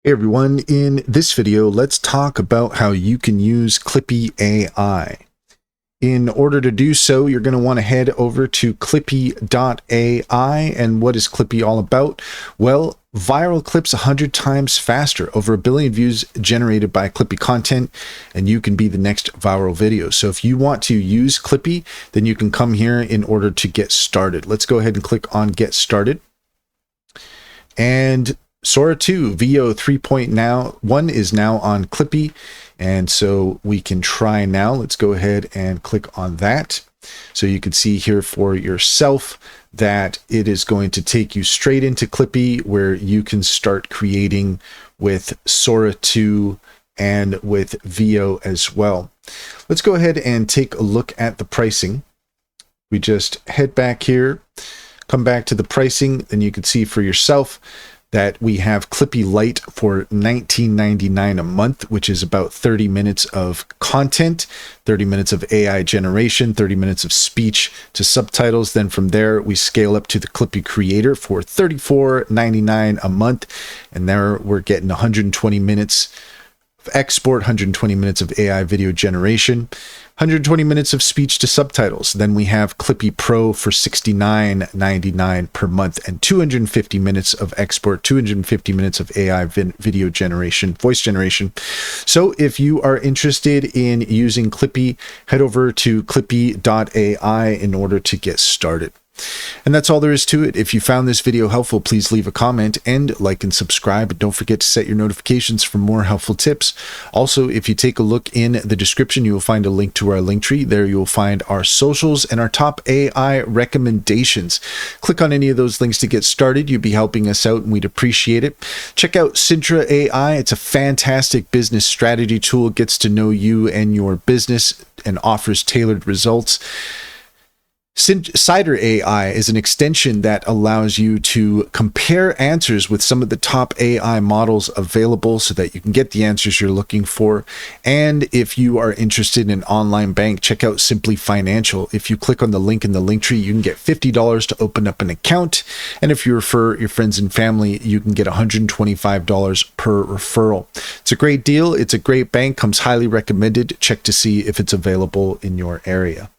Hey everyone, in this video, let's talk about how you can use Clippie AI. In order to do so, you're going to want to head over to Clippie.ai. And what is Clippie all about? Well, viral clips 100 times faster, over 1 billion views generated by Clippie content, and you can be the next viral video. So if you want to use Clippie, then you can come here in order to get started. Let's go ahead and click on Get Started. And Sora 2 VO 3.1 is now on Clippie, and so we can try now. Let's go ahead and click on that. So you can see here for yourself that it is going to take you straight into Clippie, where you can start creating with Sora 2 and with VO as well. Let's go ahead and take a look at the pricing. We just head back here, come back to the pricing, and you can see for yourself that we have Clippie Lite for $19.99 a month, which is about 30 minutes of content, 30 minutes of AI generation, 30 minutes of speech to subtitles. Then from there, we scale up to the Clippie Creator for $34.99 a month. And there we're getting 120 minutes of export, 120 minutes of AI video generation, 120 minutes of speech to subtitles. Then we have Clippie Pro for $69.99 per month and 250 minutes of export, 250 minutes of AI video generation, voice generation. So if you are interested in using Clippie, head over to Clippie.ai in order to get started. And that's all there is to it. If you found this video helpful, please leave a comment and like and subscribe. And don't forget to set your notifications for more helpful tips. Also, if you take a look in the description, you will find a link to our link tree. There you will find our socials and our top AI recommendations. Click on any of those links to get started. You'd be helping us out and we'd appreciate it. Check out Cintra AI. It's a fantastic business strategy tool. It gets to know you and your business and offers tailored results. Cider AI is an extension that allows you to compare answers with some of the top AI models available so that you can get the answers you're looking for. And if you are interested in an online bank, check out Simply Financial. If you click on the link in the link tree, you can get $50 to open up an account. And if you refer your friends and family, you can get $125 per referral. It's a great deal. It's a great bank, comes highly recommended. Check to see if it's available in your area.